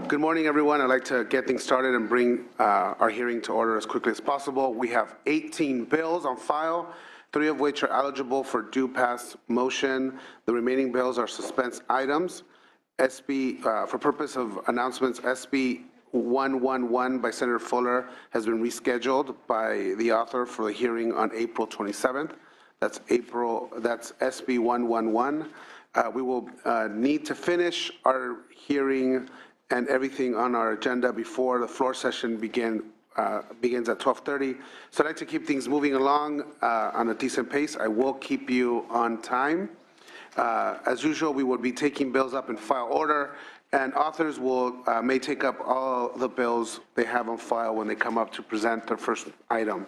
Good morning, everyone. I'd like to get things started and bring our hearing to order as quickly as possible. We have 18 bills on file, 3 of which are eligible for due pass motion. The remaining bills are suspense items. For purpose of announcements, SB 111 by Senator Fuller has been rescheduled by the author for the hearing on April 27th. That's SB 111. We will need to finish our hearing and everything on our agenda before the floor session begins at 12:30. So I'd like to keep things moving along on a decent pace. I will keep you on time. As usual, we will be taking bills up in file order, and authors may take up all the bills they have on file when they come up to present their first item.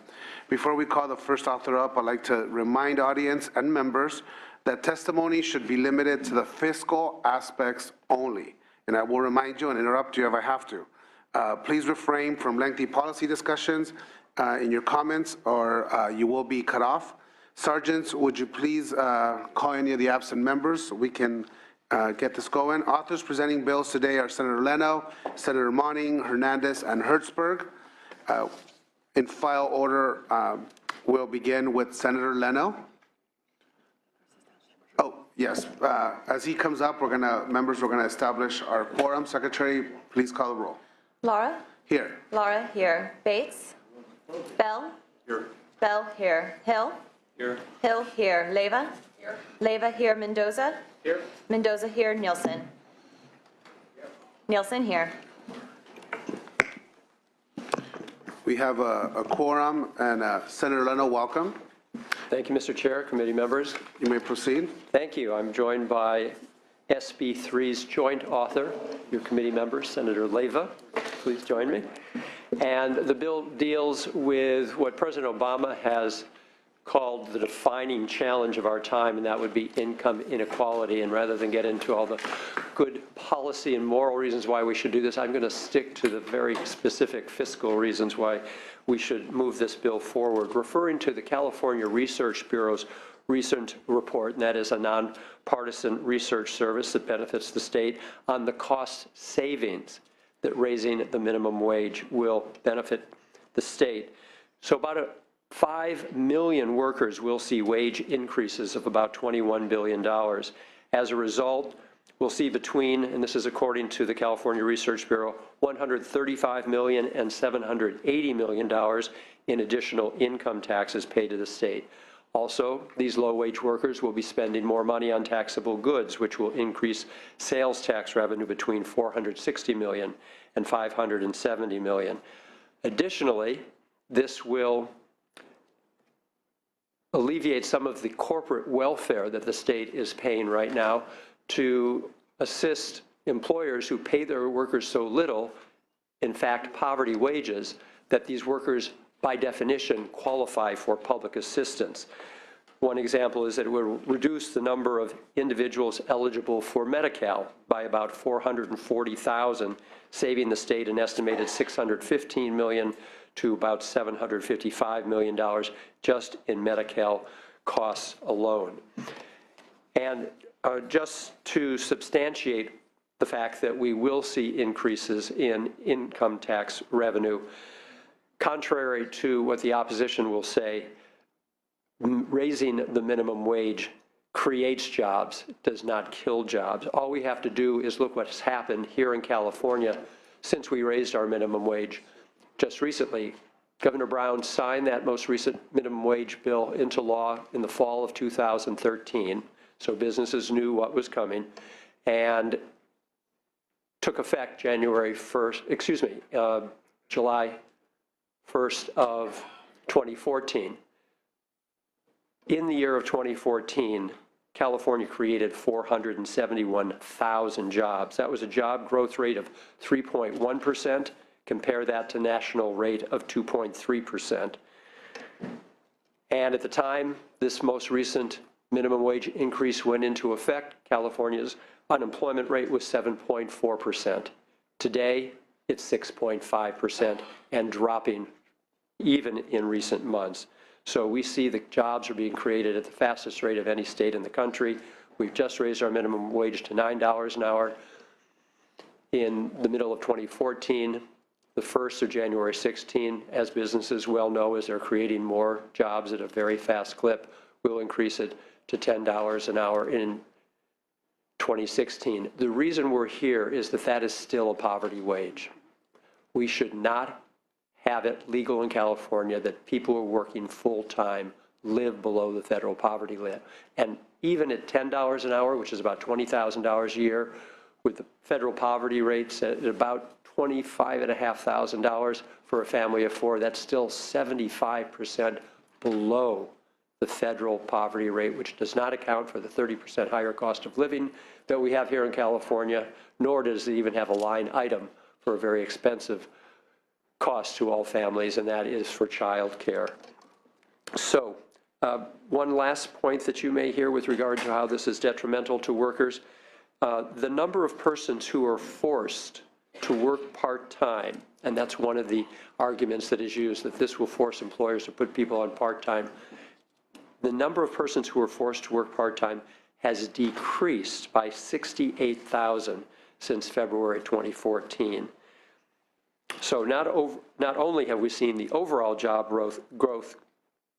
Before we call the first author up, I'd like to remind audience and members that testimony should be limited to the fiscal aspects only. And I will remind you and interrupt you if I have to. Please refrain from lengthy policy discussions in your comments, or you will be cut off. Sergeants, would you please call any of the absent members so we can get this going? Authors presenting bills today are Senator Leno, Senator Monning, Hernandez, and Hertzberg. In file order, we'll begin with Senator Leno. Yes, as he comes up, we're gonna establish our quorum. Secretary, please call the roll. Laura? Here. Laura, here. Bates? Bell? Here. Bell, here. Hill? Here. Hill, here. Leyva? Here. Leyva, here. Mendoza? Here. Mendoza, here. Nielsen? Nielsen, here. We have a quorum, and Senator Leno, welcome. Thank you, Mr. Chair, committee members. You may proceed. Thank you. I'm joined by SB 3's joint author, your committee member, Senator Leyva. Please join me. And the bill deals with what President Obama has called the defining challenge of our time, and that would be income inequality. And rather than get into all the good policy and moral reasons why we should do this, I'm going to stick to the very specific fiscal reasons why we should move this bill forward, referring to the California Research Bureau's recent report, and that is a nonpartisan research service that benefits the state, on the cost savings that raising the minimum wage will benefit the state. So about 5 million workers will see wage increases of about $21 billion. As a result, we'll see between, and this is according to the California Research Bureau, $135 million and $780 million in additional income taxes paid to the state. Also, these low-wage workers will be spending more money on taxable goods, which will increase sales tax revenue between $460 million and $570 million. Additionally, this will alleviate some of the corporate welfare that the state is paying right now to assist employers who pay their workers so little, in fact, poverty wages, that these workers, by definition, qualify for public assistance. One example is that it will reduce the number of individuals eligible for Medi-Cal by about 440,000, saving the state an estimated $615 million to about $755 million just in Medi-Cal costs alone. And just to substantiate the fact that we will see increases in income tax revenue, contrary to what the opposition will say, raising the minimum wage creates jobs, does not kill jobs. All we have to do is look what's happened here in California since we raised our minimum wage. Just recently, Governor Brown signed that most recent minimum wage bill into law in the fall of 2013. So businesses knew what was coming, and took effect July 1st of 2014. In the year of 2014, California created 471,000 jobs. That was a job growth rate of 3.1%. Compare that to national rate of 2.3%. And at the time this most recent minimum wage increase went into effect, California's unemployment rate was 7.4%. Today, it's 6.5% and dropping even in recent months. So we see the jobs are being created at the fastest rate of any state in the country. We've just raised our minimum wage to $9 an hour. in the middle of 2014. The 1st of January 16, as businesses well know, as they're creating more jobs at a very fast clip, we'll increase it to $10 an hour in 2016. The reason we're here is that that is still a poverty wage. We should not have it legal in California that people who are working full-time live below the federal poverty limit. And even at $10 an hour, which is about $20,000 a year, with the federal poverty rates at about $25,500 for a family of 4, that's still 75% below the federal poverty rate, which does not account for the 30% higher cost of living that we have here in California, nor does it even have a line item for a very expensive cost to all families, and that is for child care. So one last point that you may hear with regard to how this is detrimental to workers, the number of persons who are forced to work part-time, and that's one of the arguments that is used, that this will force employers to put people on part-time. The number of persons who are forced to work part-time has decreased by 68,000 since February 2014. So not only have we seen the overall job growth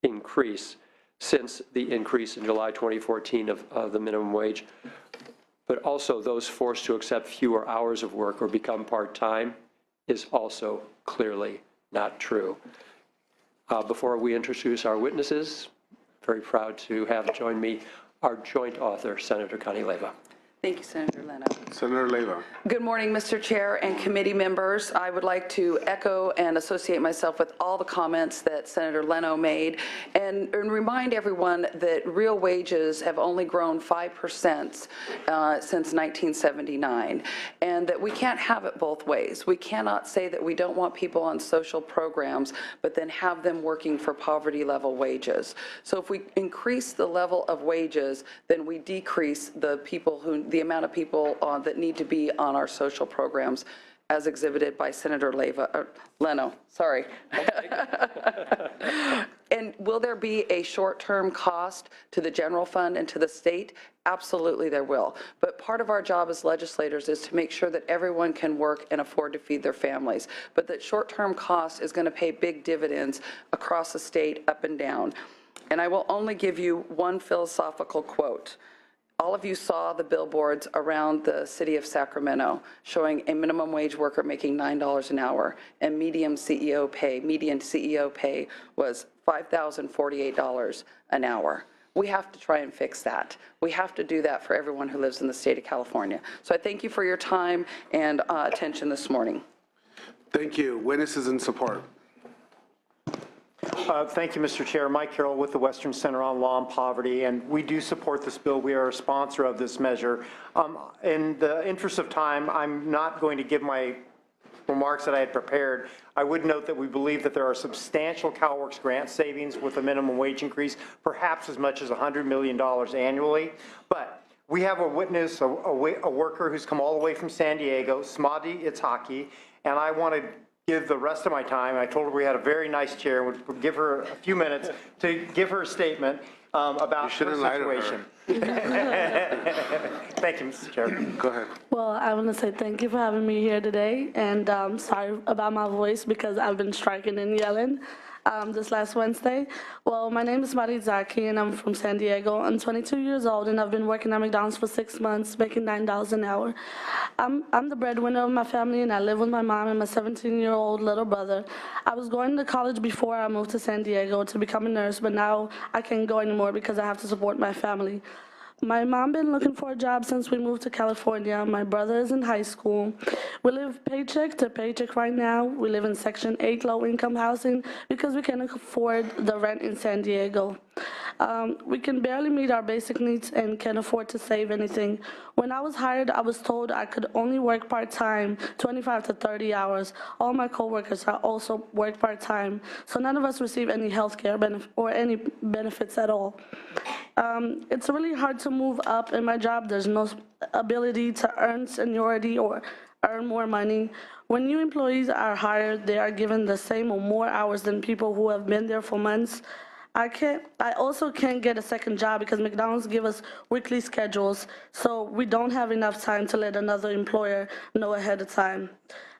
increase since the increase in July 2014 of the minimum wage, but also those forced to accept fewer hours of work or become part-time is also clearly not true. Before we introduce our witnesses, very proud to have join me our joint author, Senator Connie Leyva. Thank you, Senator Leno. Senator Leyva. Good morning, Mr. Chair and committee members. I would like to echo and associate myself with all the comments that Senator Leno made and remind everyone that real wages have only grown 5% since 1979, and that we can't have it both ways. We cannot say that we don't want people on social programs, but then have them working for poverty level wages. So if we increase the level of wages, then we decrease the amount of people that need to be on our social programs, as exhibited by Senator Leno. Sorry. And will there be a short-term cost to the general fund and to the state? Absolutely there will. But part of our job as legislators is to make sure that everyone can work and afford to feed their families. But that short-term cost is going to pay big dividends across the state, up and down. And I will only give you one philosophical quote. All of you saw the billboards around the city of Sacramento showing a minimum wage worker making $9 an hour, and median CEO pay was $5,048 an hour. We have to try and fix that. We have to do that for everyone who lives in the state of California. So I thank you for your time and attention this morning. Thank you. Witnesses in support. Thank you, Mr. Chair. Mike Carroll with the Western Center on Law and Poverty, and we do support this bill. We are a sponsor of this measure. In the interest of time, I'm not going to give my remarks that I had prepared. I would note that we believe that there are substantial CalWORKs grant savings with a minimum wage increase, perhaps as much as $100 million annually. But we have a witness, a worker who's come all the way from San Diego, Smati Itzhaki, and I want to give the rest of my time. I told her we had a very nice chair, would give her a few minutes to give her a statement about her situation. Thank you, Mr. Chair. Go ahead. Well, I want to say thank you for having me here today, and sorry about my voice because I've been striking and yelling this last Wednesday. Well, my name is Smati Itzhaki, and I'm from San Diego. I'm 22 years old, and I've been working at McDonald's for 6 months, making $9 an hour. I'm the breadwinner of my family, and I live with my mom and my 17-year-old little brother. I was going to college before I moved to San Diego to become a nurse, but now I can't go anymore because I have to support my family. My mom been looking for a job since we moved to California. My brother is in high school. We live paycheck to paycheck right now. We live in Section 8 low-income housing because we can't afford the rent in San Diego. We can barely meet our basic needs and can't afford to save anything. When I was hired, I was told I could only work part-time, 25 to 30 hours. All my coworkers are also work part-time, so none of us receive any health care or any benefits at all. It's really hard to move up in my job. There's no ability to earn seniority or earn more money. When new employees are hired, they are given the same or more hours than people who have been there for months. I also can't get a second job because McDonald's give us weekly schedules, so we don't have enough time to let another employer know ahead of time.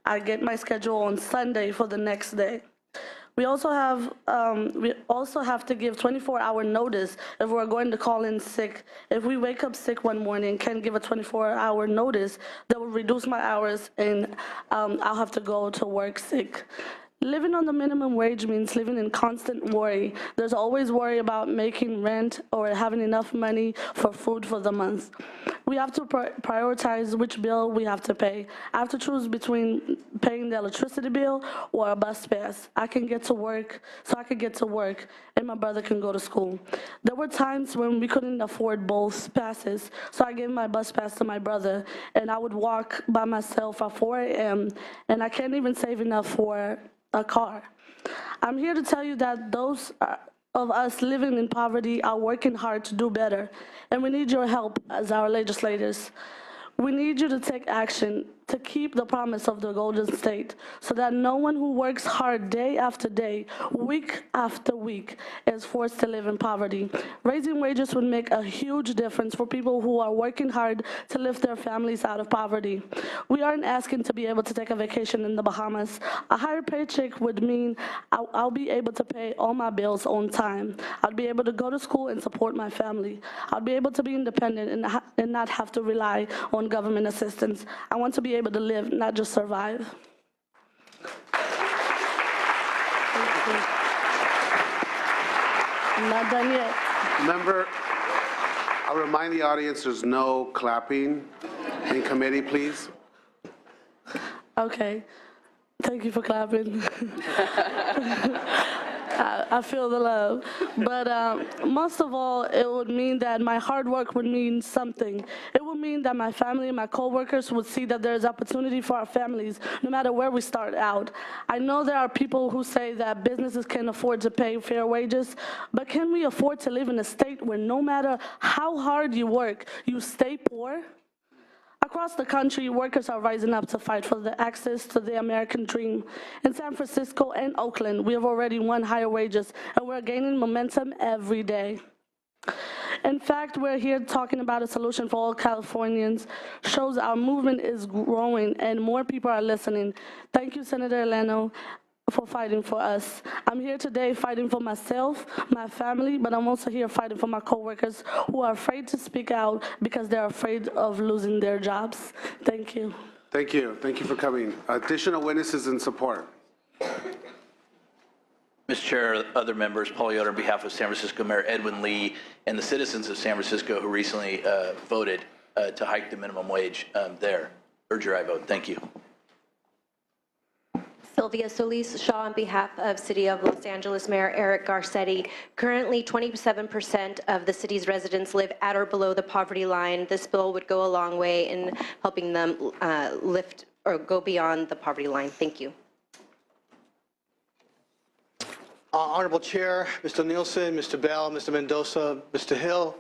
I get my schedule on Sunday for the next day. We also have to give 24-hour notice if we're going to call in sick. If we wake up sick one morning and can't give a 24-hour notice, that will reduce my hours and I'll have to go to work sick. Living on the minimum wage means living in constant worry. There's always worry about making rent or having enough money for food for the month. We have to prioritize which bill we have to pay. I have to choose between paying the electricity bill or a bus pass. I can get to work, so I can get to work, and my brother can go to school. There were times when we couldn't afford both passes, so I gave my bus pass to my brother, and I would walk by myself at 4 a.m., and I can't even save enough for a car. I'm here to tell you that those of us living in poverty are working hard to do better, and we need your help as our legislators. We need you to take action to keep the promise of the Golden State so that no one who works hard day after day, week after week, is forced to live in poverty. Raising wages would make a huge difference for people who are working hard to lift their families out of poverty. We aren't asking to be able to take a vacation in the Bahamas. A higher paycheck would mean I'll be able to pay all my bills on time. I'll be able to go to school and support my family. I'll be able to be independent and not have to rely on government assistance. I want to be able to live, not just survive. I'm not done yet. Member, I'll remind the audience there's no clapping in committee, please. Okay. Thank you for clapping. I feel the love. But most of all, it would mean that my hard work would mean something. It would mean that my family and my coworkers would see that there's opportunity for our families, no matter where we start out. I know there are people who say that businesses can afford to pay fair wages, but can we afford to live in a state where no matter how hard you work, you stay poor? Across the country, workers are rising up to fight for the access to the American dream. In San Francisco and Oakland, we have already won higher wages, and we're gaining momentum every day. In fact, we're here talking about a solution for all Californians. Shows our movement is growing and more people are listening. Thank you, Senator Eleno, for fighting for us. I'm here today fighting for myself, my family, but I'm also here fighting for my coworkers who are afraid to speak out because they're afraid of losing their jobs. Thank you. Thank you. Thank you for coming. Additional witnesses in support. Mr. Chair, other members, Paul Yoder on behalf of San Francisco Mayor Edwin Lee and the citizens of San Francisco who recently voted to hike the minimum wage there. Urge your aye vote. Thank you. Sylvia Solis Shaw on behalf of City of Los Angeles Mayor Eric Garcetti. Currently, 27% of the city's residents live at or below the poverty line. This bill would go a long way in helping them lift or go beyond the poverty line. Thank you. Honorable Chair, Mr. Nielsen, Mr. Bell, Mr. Mendoza, Mr. Hill,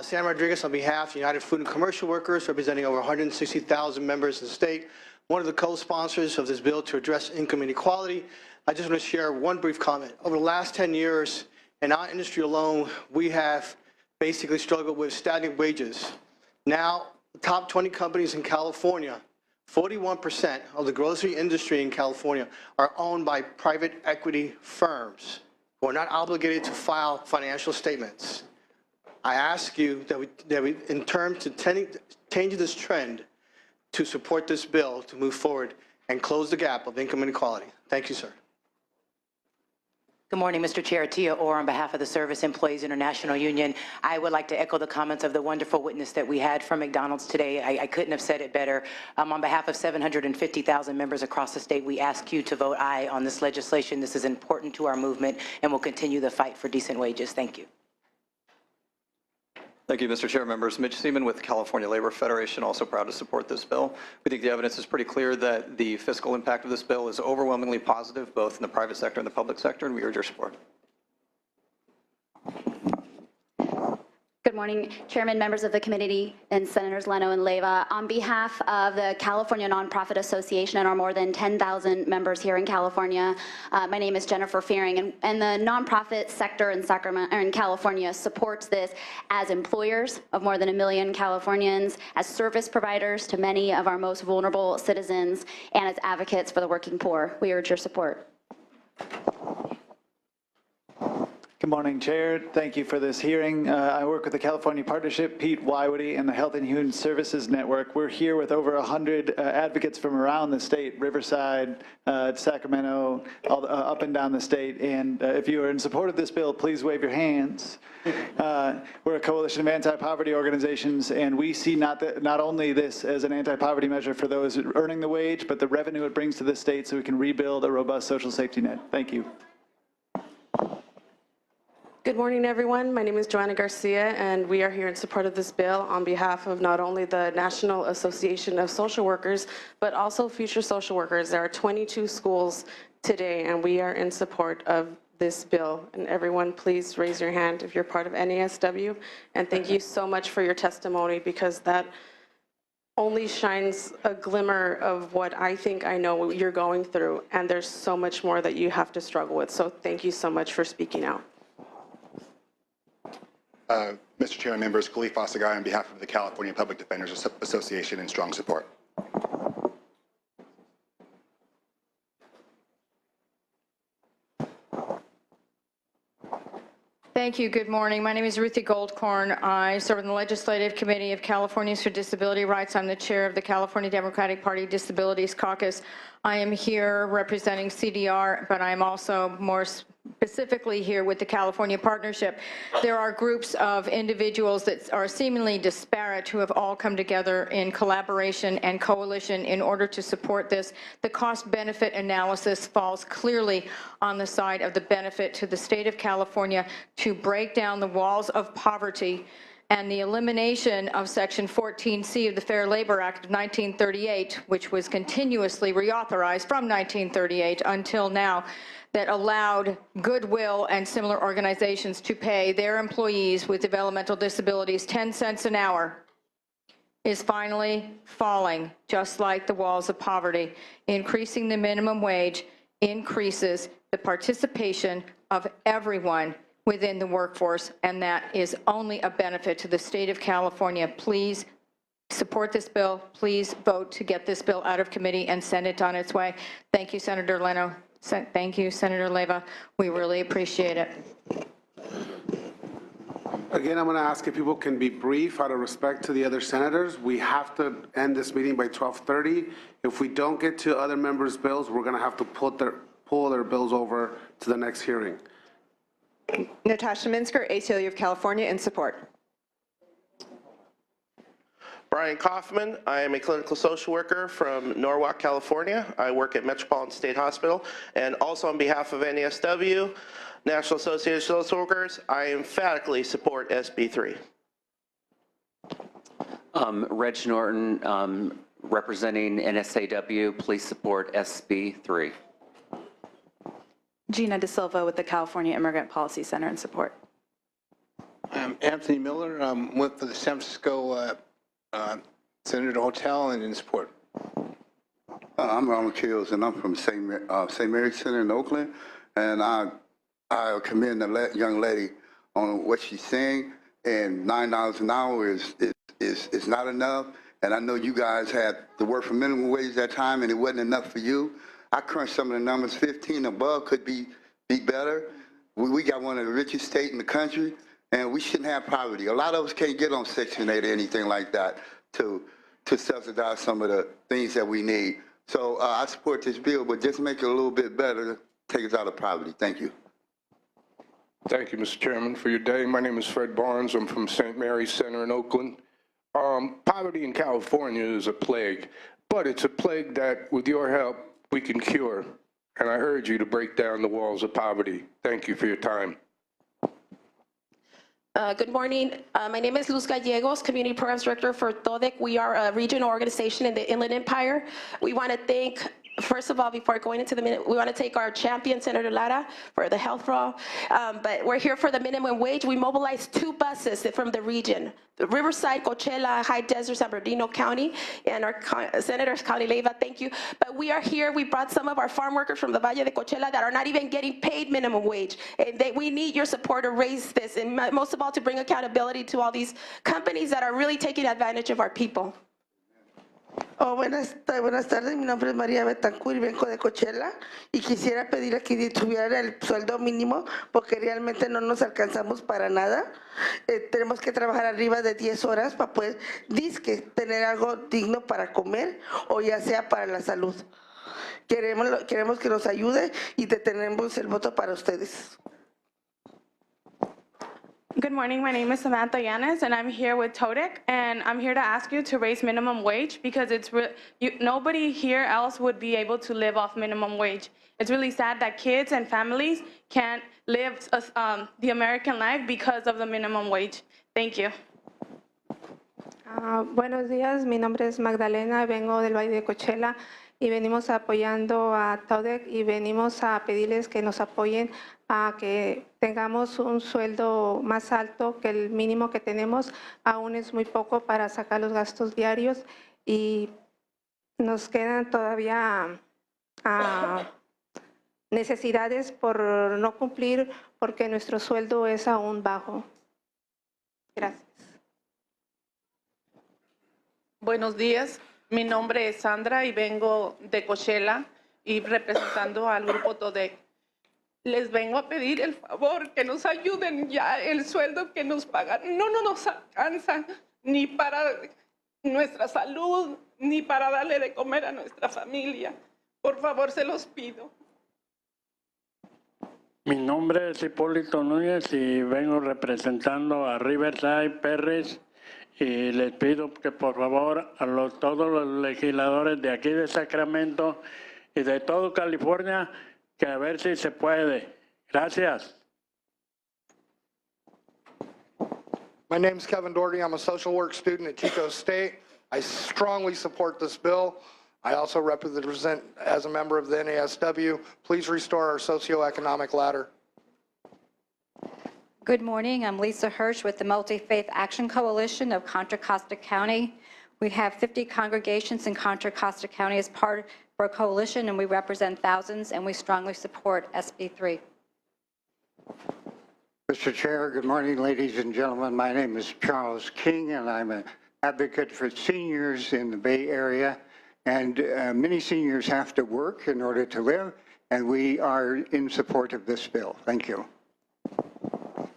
Sam Rodriguez on behalf of United Food and Commercial Workers, representing over 160,000 members in the state, one of the co-sponsors of this bill to address income inequality. I just want to share one brief comment. Over the last 10 years, in our industry alone, we have basically struggled with stagnant wages. Now, the top 20 companies in California, 41% of the grocery industry in California are owned by private equity firms who are not obligated to file financial statements. I ask you that we in terms of changing this trend, to support this bill to move forward and close the gap of income inequality. Thank you, sir. Good morning, Mr. Chair. Tia Orr on behalf of the Service Employees International Union. I would like to echo the comments of the wonderful witness that we had from McDonald's today. I couldn't have said it better. On behalf of 750,000 members across the state, we ask you to vote aye on this legislation. This is important to our movement and will continue the fight for decent wages. Thank you. Thank you, Mr. Chair. Members, Mitch Seaman with the California Labor Federation, also proud to support this bill. We think the evidence is pretty clear that the fiscal impact of this bill is overwhelmingly positive, both in the private sector and the public sector, and we urge your support. Good morning, Chairman, members of the committee, and Senators Leno and Leyva. On behalf of the California Nonprofit Association and our more than 10,000 members here in California, my name is Jennifer Fearing, and the nonprofit sector in Sacramento, or in California, supports this as employers of more than 1 million Californians, as service providers to many of our most vulnerable citizens, and as advocates for the working poor. We urge your support. Good morning, Chair. Thank you for this hearing. I work with the California Partnership, Pete Wywoody, and the Health and Human Services Network. We're here with over 100 advocates from around the state, Riverside, Sacramento, all up and down the state. And if you are in support of this bill, please wave your hands. We're a coalition of anti-poverty organizations, and we see not only this as an anti-poverty measure for those earning the wage, but the revenue it brings to the state so we can rebuild a robust social safety net. Thank you. Good morning, everyone. My name is Joanna Garcia, and we are here in support of this bill on behalf of not only the National Association of Social Workers, but also future social workers. There are 22 schools today, and we are in support of this bill. And everyone, please raise your hand if you're part of NASW. And thank you so much for your testimony, because that only shines a glimmer of what I think I know you're going through. And there's so much more that you have to struggle with. So thank you so much for speaking out. Mr. Chairman, members, Khalif Asagay on behalf of the California Public Defenders Association in strong support. Thank you. Good morning. My name is Ruthie Goldkorn. I serve on the Legislative Committee of Californians for Disability Rights. I'm the chair of the California Democratic Party Disabilities Caucus. I am here representing CDR, but I'm also more specifically here with the California Partnership. There are groups of individuals that are seemingly disparate who have all come together in collaboration and coalition in order to support this. The cost-benefit analysis falls clearly on the side of the benefit to the state of California to break down the walls of poverty, and the elimination of Section 14C of the Fair Labor Act of 1938, which was continuously reauthorized from 1938 until now, that allowed Goodwill and similar organizations to pay their employees with developmental disabilities 10 cents an hour, is finally falling, just like the walls of poverty. Increasing the minimum wage increases the participation of everyone within the workforce, and that is only a benefit to the state of California. Please support this bill. Please vote to get this bill out of committee and send it on its way. Thank you, Senator Leno. Thank you, Senator Leyva. We really appreciate it. Again, I'm going to ask if people can be brief out of respect to the other senators. We have to end this meeting by 12:30. If we don't get to other members' bills, we're going to have to pull their bills over to the next hearing. Natasha Minsker, ACLU of California, in support. Brian Kaufman. I am a clinical social worker from Norwalk, California. I work at Metropolitan State Hospital. And also on behalf of NASW, National Association of Social Workers, I emphatically support SB 3. Reg Norton, representing NSAW, please support SB 3. Gina De Silva with the California Immigrant Policy Center in support. I'm Anthony Miller. I'm with the San Francisco Senator Hotel and in support. I'm Ronald Kills, and I'm from St. Mary's Center in Oakland. And I commend the young lady on what she's saying. And $9 an hour is not enough. And I know you guys had to work for minimum wage that time, and it wasn't enough for you. I crunched some of the numbers. 15 above could be better. We got one of the richest states in the country, and we shouldn't have poverty. A lot of us can't get on Section 8 or anything like that to subsidize some of the things that we need. So I support this bill, but just make it a little bit better, take us out of poverty. Thank you. Thank you, Mr. Chairman, for your day. My name is Fred Barnes. I'm from St. Mary's Center in Oakland. Poverty in California is a plague, but it's a plague that, with your help, we can cure. And I urge you to break down the walls of poverty. Thank you for your time. Good morning. My name is Luz Gallegos, Community Programs Director for TODEC. We are a regional organization in the Inland Empire. We want to thank First of all, before going into the minute, we want to take our champion, Senator Lara, for the health for all. But we're here for the minimum wage. We mobilized 2 buses from the region, the Riverside, Coachella, High Desert, San Bernardino County, and our Senators, County Leyva, thank you. But we are here. We brought some of our farm workers from the Valle de Coachella that are not even getting paid minimum wage. And we need your support to raise this, and most of all, to bring accountability to all these companies that are really taking advantage of our people. Oh, buenas tardes, mi nombre es María Betancourt y vengo de Coachella y quisiera pedir a que subiera el sueldo mínimo porque realmente no nos alcanzamos para nada. Tenemos que trabajar arriba de 10 horas para poder tener algo digno para comer o ya sea para la salud. Queremos que nos ayude y tenemos el voto para ustedes. Good morning, my name is Samantha Yanes, and I'm here with Todek, and I'm here to ask you to raise minimum wage because nobody here else would be able to live off minimum wage. It's really sad that kids and families can't live the American life because of the minimum wage. Thank you. Buenos días, mi nombre es Magdalena, vengo del Valle de Coachella y venimos apoyando a Todek y venimos a pedirles que nos apoyen a que tengamos un sueldo más alto que el mínimo que tenemos. Aún es muy poco para sacar los gastos diarios y nos quedan todavía necesidades por no cumplir porque nuestro sueldo es aún bajo. Gracias. Buenos días, mi nombre es Sandra y vengo de Coachella y representando al grupo Todek. Les vengo a pedir el favor que nos ayuden ya, el sueldo que nos pagan no nos alcanza ni para nuestra salud, ni para darle de comer a nuestra familia. Por favor, se los pido. Mi nombre es Hipólito Núñez y vengo representando a Riverside, Perris, y les pido que por favor a todos los legisladores de aquí de Sacramento y de todo California, que a ver si se puede. Gracias. My name is Kevin Doherty. I'm a social work student at Chico State. I strongly support this bill. I also represent as a member of the NASW. Please restore our socioeconomic ladder. Good morning. I'm Lisa Hirsch with the Multi-Faith Action Coalition of Contra Costa County. We have 50 congregations in Contra Costa County as part of our coalition, and we represent thousands, and we strongly support SB 3. Mr. Chair, good morning, ladies and gentlemen. My name is Charles King, and I'm an advocate for seniors in the Bay Area. And many seniors have to work in order to live, and we are in support of this bill. Thank you.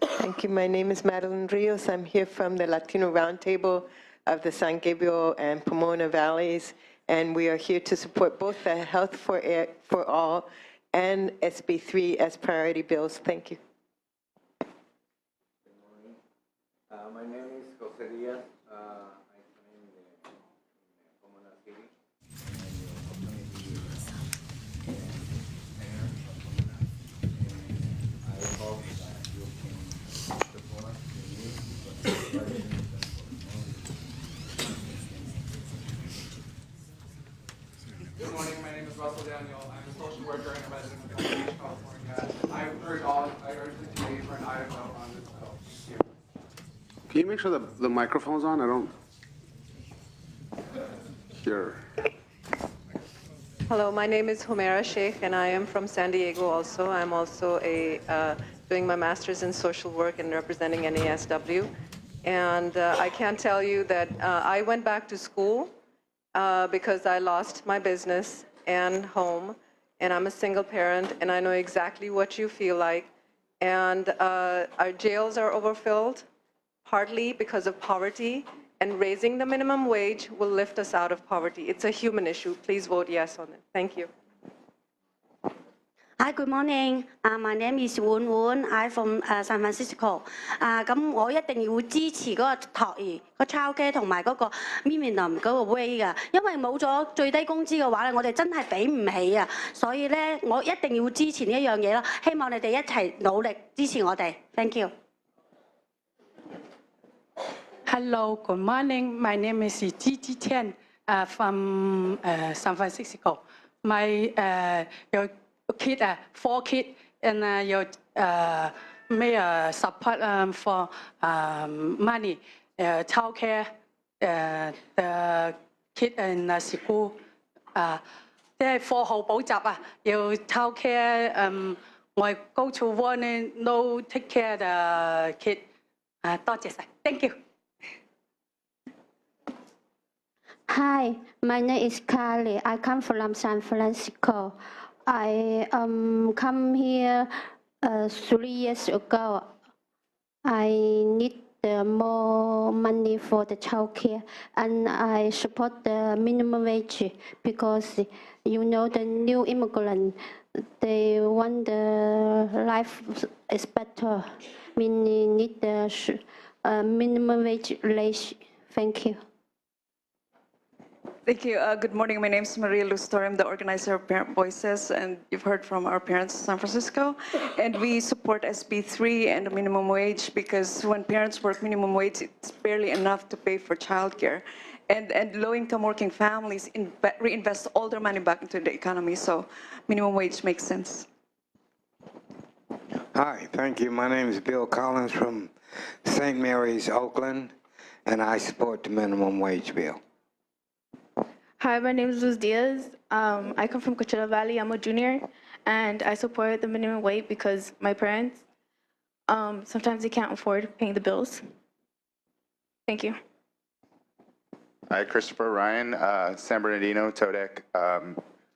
Thank you. My name is Madeline Rios. I'm here from the Latino Roundtable of the San Gabriel and Pomona Valleys, and we are here to support both the Health for All and SB 3 as priority bills. Thank you. Good morning. My name is Jose Diaz. I am in Pomona City. I hope that you can support the news. Good morning, my name is Russell Daniel. I'm a social worker and a resident of Palm Beach, California. I urge the committee for an aye vote on this bill. Thank you. Can you make sure the microphone's on? I don't hear. Hello, my name is Humaira Sheikh, and I am from San Diego also. I'm also doing my master's in social work and representing NASW. And I can tell you that I went back to school because I lost my business and home, and I'm a single parent, and I know exactly what you feel like. And our jails are overfilled, partly because of poverty, and raising the minimum wage will lift us out of poverty. It's a human issue. Please vote yes on it. Thank you. Hi, good morning. My name is Woon Woon. I'm from San Francisco. 咁我一定要支持嗰個托兒、個 childcare 同埋嗰個 minimum 嗰個 way 㗎，因為冇咗最低工資嘅話咧，我哋真係俾唔起啊！所以咧，我一定要支持呢一樣嘢咯。希望你哋一齊努力支持我哋。Thank you. Hello, good morning. My name is Gigi Tian from San Francisco. my your kid 4 kids and your may support for money childcare the kid in school 即係課後補習啊，要 childcare I go to one and no take care the kid 多謝晒 ，thank you。 Hi, my name is Carly. I come from San Francisco. I come here 3 years ago. I need more money for the childcare, and I support the minimum wage because you know the new immigrant they want the life is better. We need the minimum wage raise. Thank you. Thank you. Good morning. My name is Maria Lustor. I'm the organizer of Parent Voices, and you've heard from our parents in San Francisco. And we support SB3 and the minimum wage because when parents work minimum wage, it's barely enough to pay for childcare. And low-income working families reinvest all their money back into the economy, so minimum wage makes sense. Hi, thank you. My name is Bill Collins from St. Mary's, Oakland, and I support the minimum wage bill. Hi, my name is Luz Diaz. I come from Coachella Valley. I'm a junior, and I support the minimum wage because my parents, sometimes they can't afford paying the bills. Thank you. Hi, Christopher Ryan, San Bernardino, TODEC.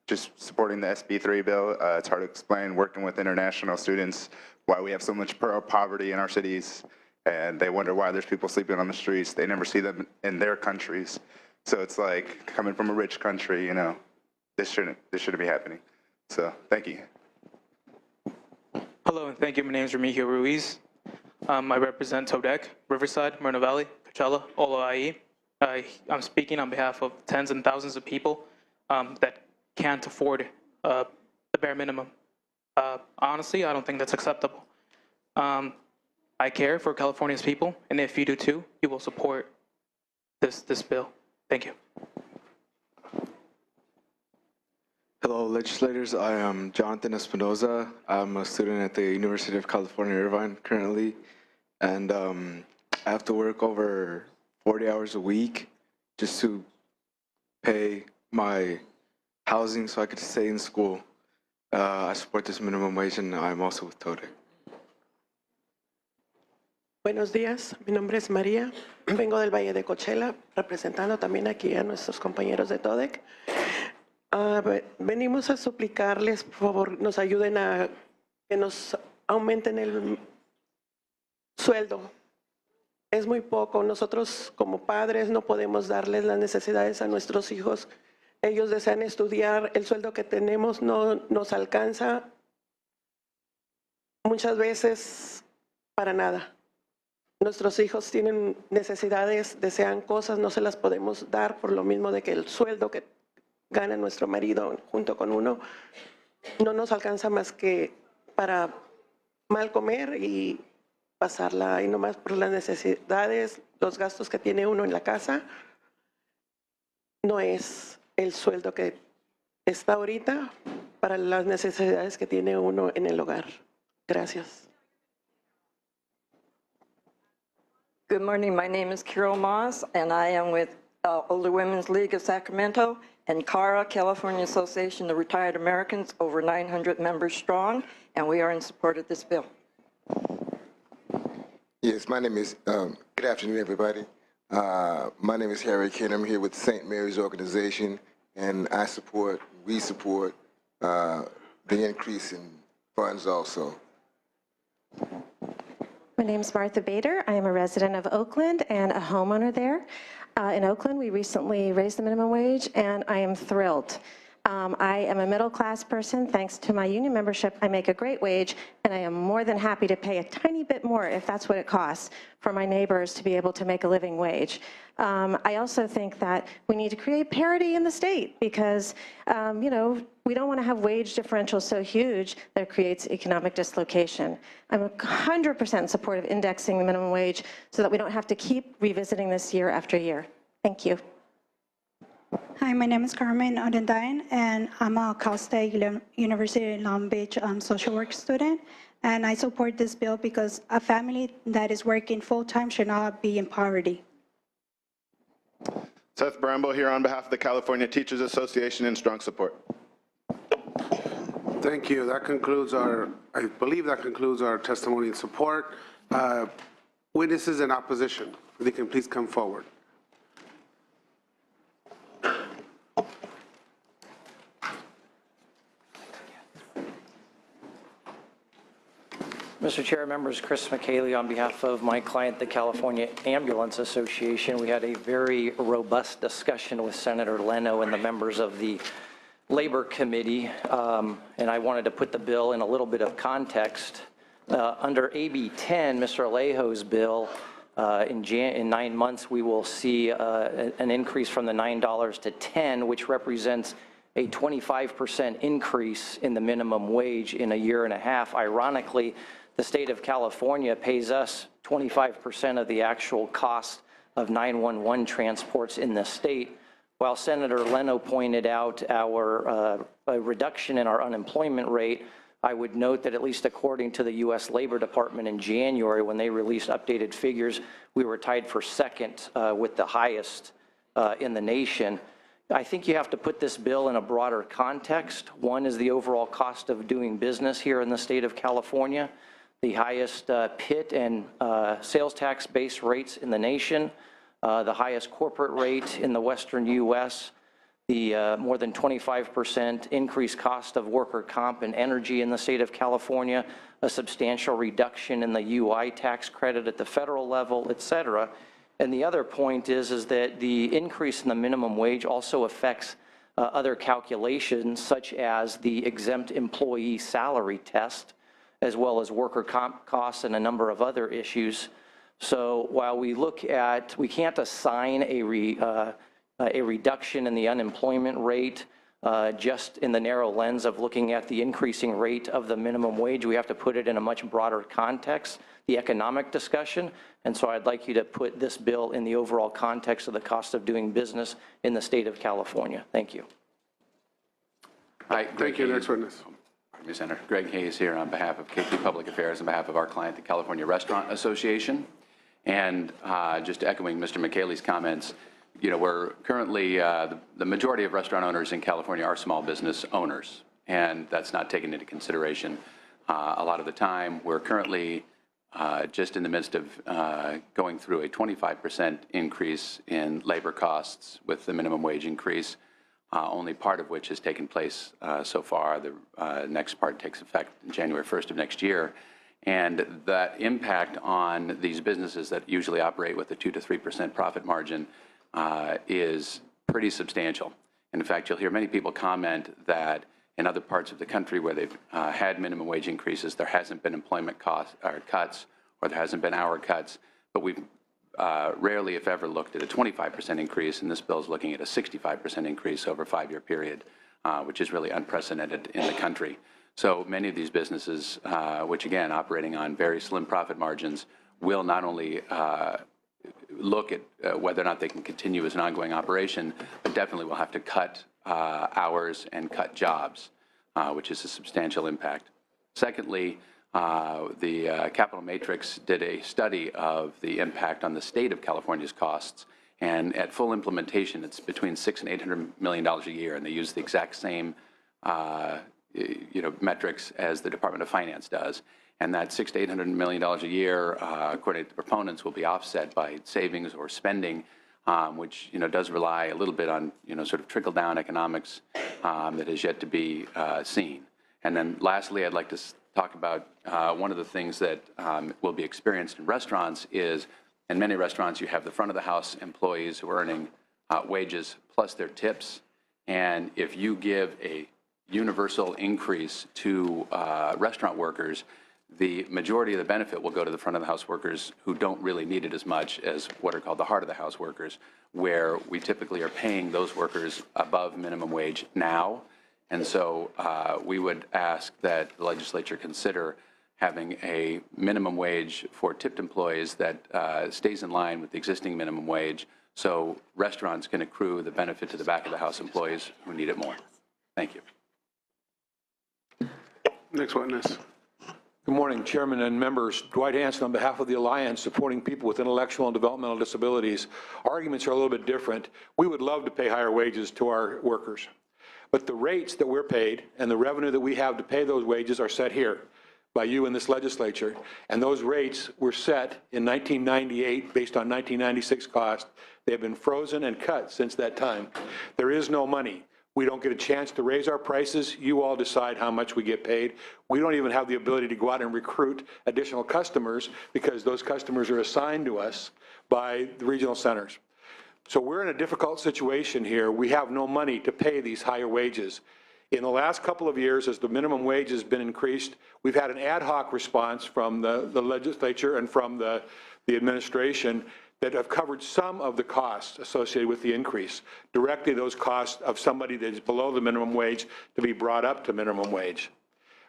Just supporting the SB3 bill. It's hard to explain working with international students why we have so much poverty in our cities, and they wonder why there's people sleeping on the streets. They never see them in their countries. So it's like coming from a rich country, you know, this shouldn't be happening. So thank you. Hello and thank you. My name is Remigio Ruiz. I represent TODEC, Riverside, Moreno Valley, Coachella, OIE. I'm speaking on behalf of tens and thousands of people that can't afford the bare minimum. Honestly, I don't think that's acceptable. I care for California's people, and if you do too, you will support this bill. Thank you. Hello, legislators. I am Jonathan Espinoza. I'm a student at the University of California, Irvine currently, and I have to work over 40 hours a week just to pay my housing so I could stay in school. I support this minimum wage, and I'm also with TODEC. Buenos días, mi nombre es María, vengo del Valle de Coachella, representando también aquí a nuestros compañeros de TODEC. Venimos a suplicarles, por favor, nos ayuden a que nos aumenten el sueldo. Es muy poco, nosotros como padres no podemos darles las necesidades a nuestros hijos. Ellos desean estudiar, el sueldo que tenemos no nos alcanza muchas veces para nada. Nuestros hijos tienen necesidades, desean cosas, no se las podemos dar por lo mismo de que el sueldo que gana nuestro marido junto con uno no nos alcanza más que para mal comer y pasarla y nomás por las necesidades, los gastos que tiene uno en la casa, no es el sueldo que está ahorita para las necesidades que tiene uno en el hogar. Gracias. Good morning. My name is Carol Moss, and I am with Older Women's League of Sacramento and CARA, California Association of Retired Americans, over 900 members strong, and we are in support of this bill. Yes, my name is, good afternoon, everybody. My name is Harry Kane. I'm here with St. Mary's Organization, and we support the increase in funds also. My name is Martha Bader. I am a resident of Oakland and a homeowner there. In Oakland, we recently raised the minimum wage, and I am thrilled. I am a middle-class person. Thanks to my union membership, I make a great wage, and I am more than happy to pay a tiny bit more if that's what it costs for my neighbors to be able to make a living wage. I also think that we need to create parity in the state because, you know, we don't want to have wage differentials so huge that it creates economic dislocation. I'm 100% in support of indexing the minimum wage so that we don't have to keep revisiting this year after year. Thank you. Hi, my name is Carmen Odendine, and I'm a Cal State University Long Beach social work student. And I support this bill because a family that is working full-time should not be in poverty. Seth Bramble here on behalf of the California Teachers Association in strong support. Thank you. That concludes I believe that concludes our testimony in support. Witnesses in opposition, if they can please come forward. Mr. Chair, members, Chris McKaylee on behalf of my client, the California Ambulance Association. We had a very robust discussion with Senator Leno and the members of the Labor Committee, and I wanted to put the bill in a little bit of context. Under AB 10, Mr. Alejo's bill, in 9 months, we will see an increase from the $9 to $10, which represents a 25% increase in the minimum wage in a year and a half. Ironically, the state of California pays us 25% of the actual cost of 911 transports in the state. While Senator Leno pointed out our reduction in our unemployment rate, I would note that at least according to the U.S. Labor Department in January, when they released updated figures, we were tied for second with the highest in the nation. I think you have to put this bill in a broader context. One is the overall cost of doing business here in the state of California, the highest PIT and sales tax base rates in the nation, the highest corporate rate in the western U.S., the more than 25% increased cost of worker comp and energy in the state of California, a substantial reduction in the UI tax credit at the federal level, et cetera. And the other point is that the increase in the minimum wage also affects other calculations, such as the exempt employee salary test, as well as worker comp costs and a number of other issues. So while we can't assign a reduction in the unemployment rate just in the narrow lens of looking at the increasing rate of the minimum wage. We have to put it in a much broader context, the economic discussion. And so I'd like you to put this bill in the overall context of the cost of doing business in the state of California. Thank you. Hi, Thank you. Next witness. Senator Greg Hayes here on behalf of KP Public Affairs, on behalf of our client, the California Restaurant Association. And just echoing Mr. McKaylee's comments, you know, we're currently, the majority of restaurant owners in California are small business owners, and that's not taken into consideration a lot of the time. We're currently just in the midst of going through a 25% increase in labor costs with the minimum wage increase, only part of which has taken place so far. The next part takes effect January 1st of next year. And that impact on these businesses that usually operate with a 2 to 3% profit margin is pretty substantial. And in fact, you'll hear many people comment that in other parts of the country where they've had minimum wage increases, there hasn't been employment cost or cuts, or there hasn't been hour cuts, but we've rarely, if ever, looked at a 25% increase, and this bill is looking at a 65% increase over a 5-year period, which is really unprecedented in the country. So many of these businesses, which again, operating on very slim profit margins, will not only look at whether or not they can continue as an ongoing operation, but definitely will have to cut hours and cut jobs, which is a substantial impact. Secondly, the Capital Matrix did a study of the impact on the state of California's costs, and at full implementation, it's between $600 and $800 million a year, and they use the exact same metrics as the Department of Finance does. And that $600 to $800 million a year, according to the proponents, will be offset by savings or spending, which does rely a little bit on sort of trickle-down economics that is yet to be seen. And then lastly, I'd like to talk about one of the things that will be experienced in restaurants is, in many restaurants, you have the front of the house employees who are earning wages plus their tips. And if you give a universal increase to restaurant workers, the majority of the benefit will go to the front of the house workers who don't really need it as much as what are called the heart of the house workers, where we typically are paying those workers above minimum wage now. And so we would ask that the legislature consider having a minimum wage for tipped employees that stays in line with the existing minimum wage, so restaurants can accrue the benefit to the back of the house employees who need it more. Thank you. Next witness. Good morning, Chairman and members. Dwight Hanson on behalf of the Alliance supporting people with intellectual and developmental disabilities. Our arguments are a little bit different. We would love to pay higher wages to our workers, but the rates that we're paid and the revenue that we have to pay those wages are set here by you in this legislature, and those rates were set in 1998 based on 1996 cost. They have been frozen and cut since that time. There is no money. We don't get a chance to raise our prices. You all decide how much we get paid. We don't even have the ability to go out and recruit additional customers because those customers are assigned to us by the regional centers. So we're in a difficult situation here. We have no money to pay these higher wages. In the last couple of years, as the minimum wage has been increased, we've had an ad hoc response from the legislature and from the administration that have covered some of the costs associated with the increase, directly those costs of somebody that is below the minimum wage to be brought up to minimum wage.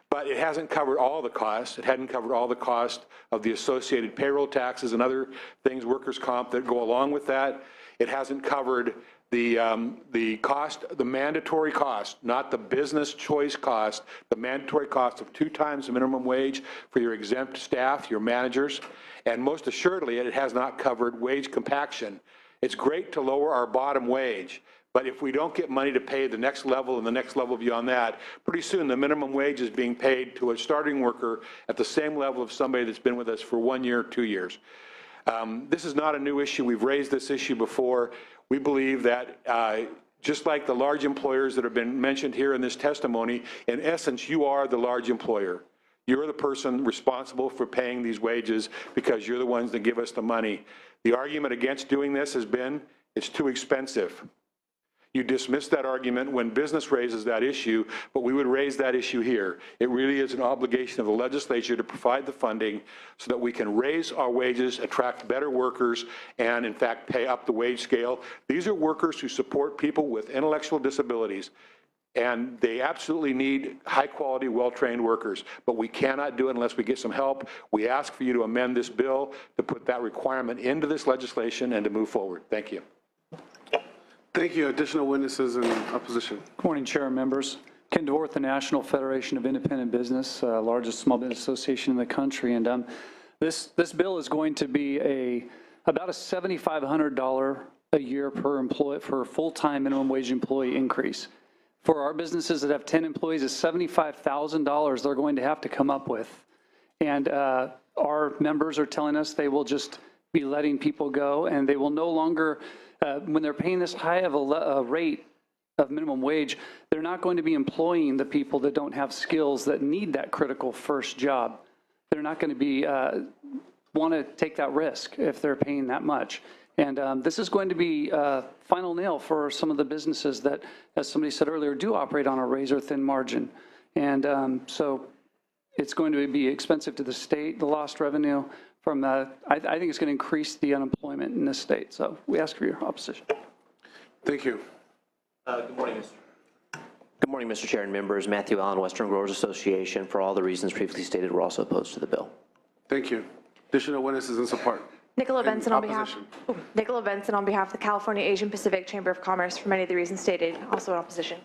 But it hasn't covered all the costs. It hadn't covered all the cost of the associated payroll taxes and other things, workers' comp, that go along with that. It hasn't covered the cost, the mandatory cost, not the business choice cost, the mandatory cost of 2 times the minimum wage for your exempt staff, your managers, and most assuredly, it has not covered wage compaction. It's great to lower our bottom wage, but if we don't get money to pay the next level and the next level beyond that, pretty soon the minimum wage is being paid to a starting worker at the same level of somebody that's been with us for 1 year, 2 years. This is not a new issue. We've raised this issue before. We believe that just like the large employers that have been mentioned here in this testimony, in essence, you are the large employer. You're the person responsible for paying these wages because you're the ones that give us the money. The argument against doing this has been, it's too expensive. You dismiss that argument when business raises that issue, but we would raise that issue here. It really is an obligation of the legislature to provide the funding so that we can raise our wages, attract better workers, and in fact pay up the wage scale. These are workers who support people with intellectual disabilities, and they absolutely need high-quality, well-trained workers, but we cannot do it unless we get some help. We ask for you to amend this bill to put that requirement into this legislation and to move forward. Thank you. Thank you. Additional witnesses in opposition. Good morning, Chair and members. Ken DeWorth, the National Federation of Independent Business, largest small business association in the country, and this bill is going to be about a $7,500 a year per employee for a full-time minimum wage employee increase. For our businesses that have 10 employees, it's $75,000 they're going to have to come up with. And our members are telling us they will just be letting people go, and they will no longer, when they're paying this high of a rate of minimum wage, they're not going to be employing the people that don't have skills that need that critical first job. They're not going to be want to take that risk if they're paying that much. And this is going to be a final nail for some of the businesses that, as somebody said earlier, do operate on a razor-thin margin. And so it's going to be expensive to the state, the lost revenue from that. I think it's going to increase the unemployment in this state. So we ask for your opposition. Thank you. Good morning, Mr. Chair and members. Matthew Allen, Western Growers Association. For all the reasons previously stated, we're also opposed to the bill. Thank you. Additional witnesses in support. Nicola Benson on behalf of the California Asian Pacific Chamber of Commerce for many of the reasons stated, also in opposition.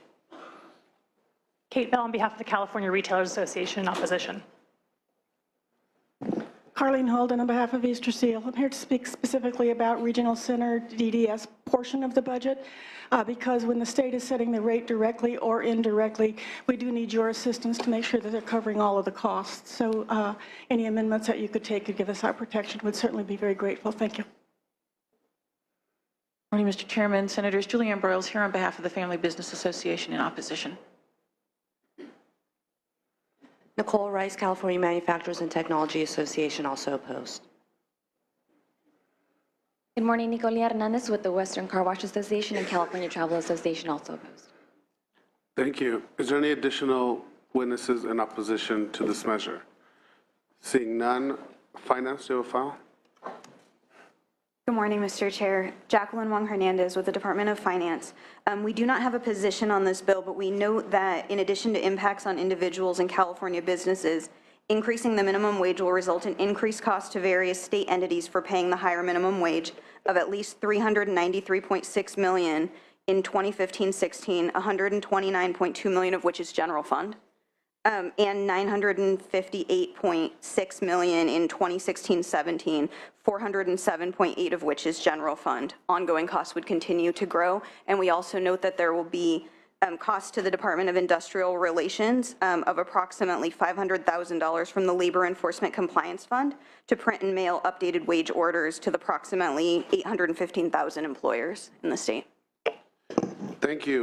Kate Bell on behalf of the California Retailers Association in opposition. Carlene Holden on behalf of Easter Seal. I'm here to speak specifically about Regional Center DDS portion of the budget because when the state is setting the rate directly or indirectly, we do need your assistance to make sure that they're covering all of the costs. So any amendments that you could take to give us that protection would certainly be very grateful. Thank you. Good morning, Mr. Chairman. Senators Julianne Broyles here on behalf of the Family Business Association in opposition. Nicole Rice, California Manufacturers and Technology Association, also opposed. Good morning, Nicolia Hernandez with the Western Car Wash Association and California Travel Association, also opposed. Thank you. Is there any additional witnesses in opposition to this measure? Seeing none, Finance, do you have a file? Good morning, Mr. Chair. Jacqueline Wong Hernandez with the Department of Finance. We do not have a position on this bill, but we note that in addition to impacts on individuals and California businesses, increasing the minimum wage will result in increased costs to various state entities for paying the higher minimum wage, of at least $393.6 million in 2015-16, $129.2 million of which is general fund, and $958.6 million in 2016-17, $407.8 of which is general fund. Ongoing costs would continue to grow, and we also note that there will be costs to the Department of Industrial Relations of approximately $500,000 from the Labor Enforcement Compliance Fund to print and mail updated wage orders to the approximately 815,000 employers in the state. Thank you.